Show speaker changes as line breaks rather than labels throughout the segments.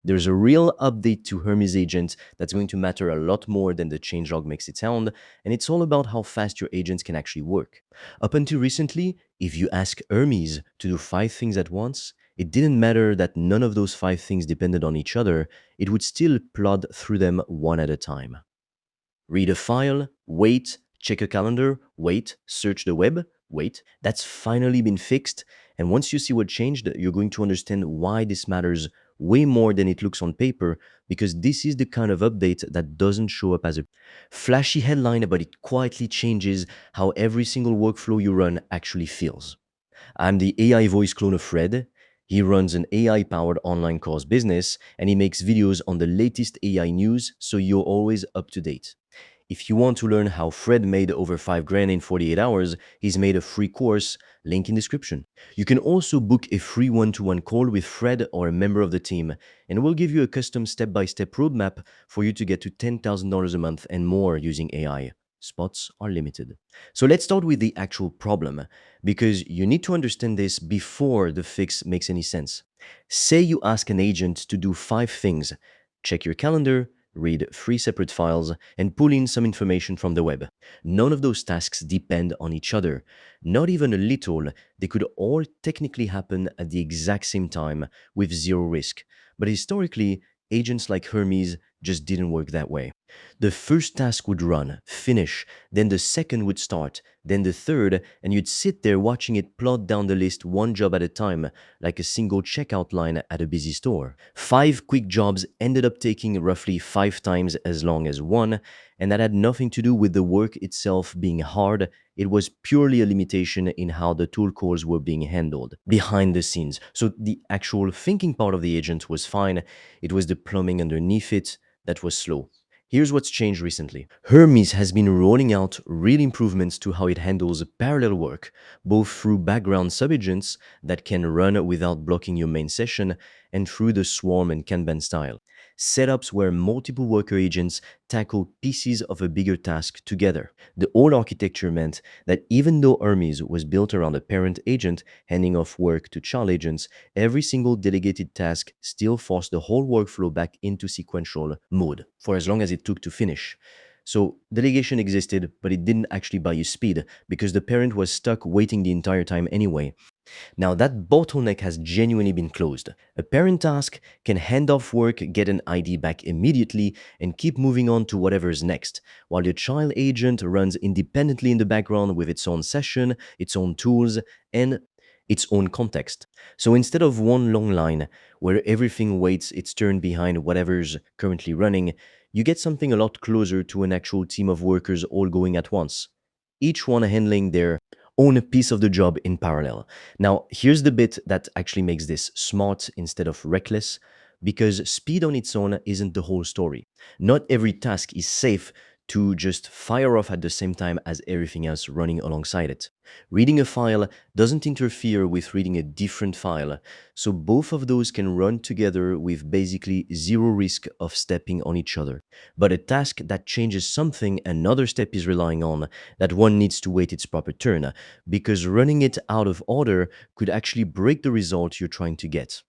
There's a real update to Hermes agent that's going to matter a lot more than the changelog makes it sound, and it's all about how fast your agents can actually work. Up until recently, if you ask Hermes to do 5 things at once, it didn't matter that none of those 5 things depended on each other, it would still plod through them one at a time. Read a file, wait, check a calendar, wait, search the web, wait. That's finally been fixed. And once you see what changed, you're going to understand why this matters way more than it looks on paper, because this is the kind of update that doesn't show up as a flashy headline, but it quietly changes how every single workflow you run actually feels. I'm the AI voice clone of Fred. He runs an AI powered online course business and he makes videos on the latest AI news so you're always up to date. If you want to learn how Fred made over 5 grand in 48 hours, he's made a free course, link in description. You can also book a free one-to-one call with Fred or a member of the team, and we'll give you a custom step-by-step roadmap for you to get to $10,000 a month and more using AI. Spots are limited. So let's start with the actual problem, because you need to understand this before the fix makes any sense. Say you ask an agent to do 5 things: check your calendar, read 3 separate files, and pull in some information from the web. None of those tasks depend on each other. Not even a little. They could all technically happen at the exact same time with zero risk. But historically, agents like Hermes just didn't work that way. The first task would run, finish, then the second would start, then the third, and you'd sit there watching it plod down the list one job at a time, like a single checkout line at a busy store. 5 quick jobs ended up taking roughly 5 times as long as one, and that had nothing to do with the work itself being hard. It was purely a limitation in how the tool calls were being handled behind the scenes. So the actual thinking part of the agent was fine, it was the plumbing underneath it that was slow. Here's what's changed recently. Hermes has been rolling out real improvements to how it handles parallel work, both through background subagents that can run without blocking your main session and through the Swarm and Kanban style. Setups where multiple worker agents tackle pieces of a bigger task together. The old architecture meant that even though Hermes was built around a parent agent handing off work to child agents, every single delegated task still forced the whole workflow back into sequential mode for as long as it took to finish. So delegation existed, but it didn't actually buy you speed because the parent was stuck waiting the entire time anyway. Now that bottleneck has genuinely been closed. A parent task can hand off work, get an ID back immediately, and keep moving on to whatever's next, while your child agent runs independently in the background with its own session, its own tools, and its own context. So instead of one long line where everything waits its turn behind whatever's currently running, you get something a lot closer to an actual team of workers all going at once, each one handling their own piece of the job in parallel. Now, here's the bit that actually makes this smart instead of reckless, because speed on its own isn't the whole story. Not every task is safe to just fire off at the same time as everything else running alongside it. Reading a file doesn't interfere with reading a different file, so both of those can run together with basically zero risk of stepping on each other. But a task that changes something another step is relying on, that one needs to wait its proper turn, because running it out of order could actually break the result you're trying to get.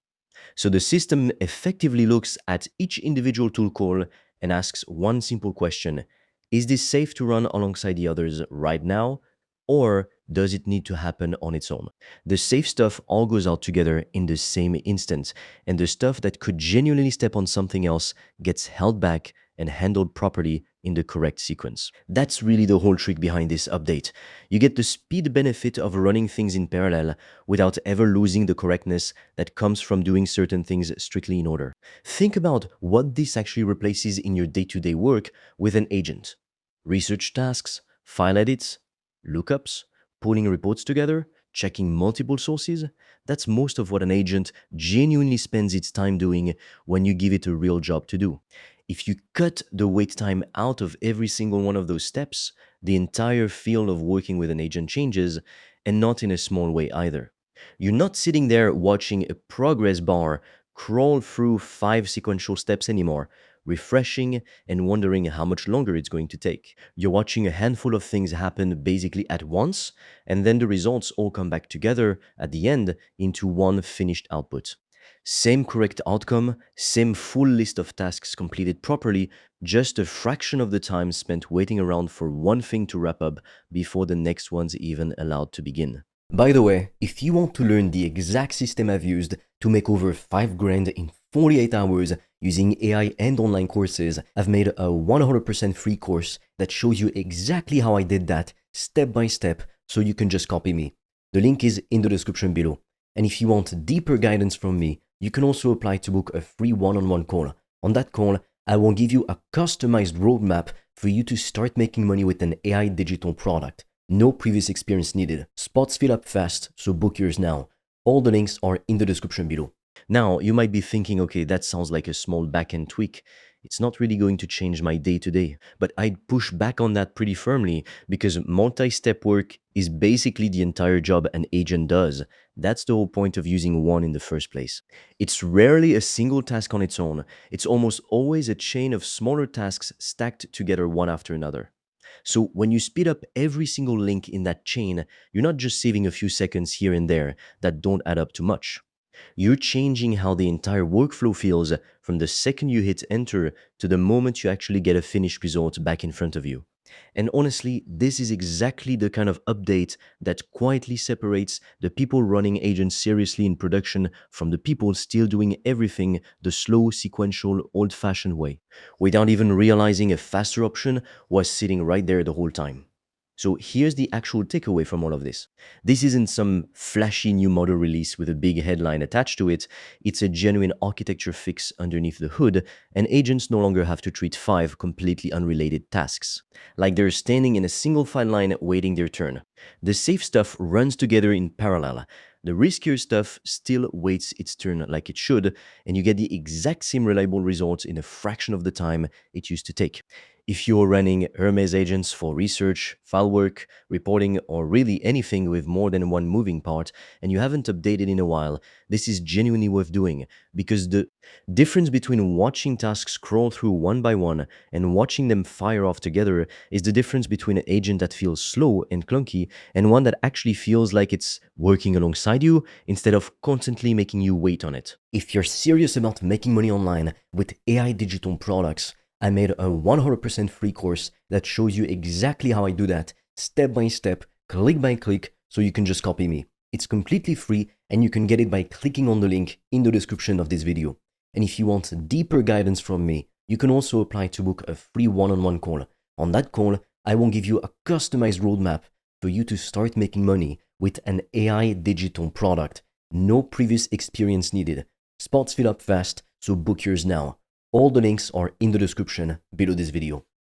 So the system effectively looks at each individual tool call and asks one simple question: is this safe to run alongside the others right now? Or does it need to happen on its own? The safe stuff all goes out together in the same instant, and the stuff that could genuinely step on something else gets held back and handled properly in the correct sequence. That's really the whole trick behind this update. You get the speed benefit of running things in parallel without ever losing the correctness that comes from doing certain things strictly in order. Think about what this actually replaces in your day-to-day work with an agent. Research tasks, file edits, lookups, pulling reports together, checking multiple sources. That's most of what an agent genuinely spends its time doing when you give it a real job to do. If you cut the wait time out of every single one of those steps, the entire field of working with an agent changes, and not in a small way either. You're not sitting there watching a progress bar crawl through 5 sequential steps anymore, refreshing and wondering how much longer it's going to take. You're watching a handful of things happen basically at once, and then the results all come back together at the end into one finished output. Same correct outcome, same full list of tasks completed properly, just a fraction of the time spent waiting around for one thing to wrap up before the next one's even allowed to begin. By the way, if you want to learn the exact system I've used to make over 5 grand in 48 hours using AI and online courses, I've made a 100% free course that shows you exactly how I did that step by step, so you can just copy me. The link is in the description below. And if you want deeper guidance from me, you can also apply to book a free one-on-one call. On that call, I will give you a customized roadmap for you to start making money with an AI digital product. No previous experience needed. Spots fill up fast, so book yours now. All the links are in the description below. Now, you might be thinking, okay, that sounds like a small back-end tweak. It's not really going to change my day-to-day. But I'd push back on that pretty firmly, because multi-step work is basically the entire job an agent does. That's the whole point of using one in the first place. It's rarely a single task on its own. It's almost always a chain of smaller tasks stacked together one after another. So when you speed up every single link in that chain, you're not just saving a few seconds here and there that don't add up to much. You're changing how the entire workflow feels from the second you hit enter to the moment you actually get a finished result back in front of you. And honestly, this is exactly the kind of update that quietly separates the people running agents seriously in production from the people still doing everything the slow, sequential, old-fashioned way, without even realizing a faster option was sitting right there the whole time. So here's the actual takeaway from all of this. This isn't some flashy new model release with a big headline attached to it. It's a genuine architecture fix underneath the hood, and agents no longer have to treat 5 completely unrelated tasks, like they're standing in a single file line waiting their turn. The safe stuff runs together in parallel. The riskier stuff still waits its turn like it should, and you get the exact same reliable results in a fraction of the time it used to take. If you're running Hermes agents for research, file work, reporting, or really anything with more than one moving part, and you haven't updated in a while, this is genuinely worth doing, because the difference between watching tasks scroll through one by one and watching them fire off together is the difference between an agent that feels slow and clunky and one that actually feels like it's working alongside you instead of constantly making you wait on it. If you're serious about making money online with AI digital products, I made a 100% free course that shows you exactly how I do that, step by step, click by click, so you can just copy me. It's completely free, and you can get it by clicking on the link in the description of this video. And if you want deeper guidance from me, you can also apply to book a free one-on-one call. On that call, I will give you a customized roadmap for you to start making money with an AI digital product. No previous experience needed. Spots fill up fast, so book yours now. All the links are in the description below this video.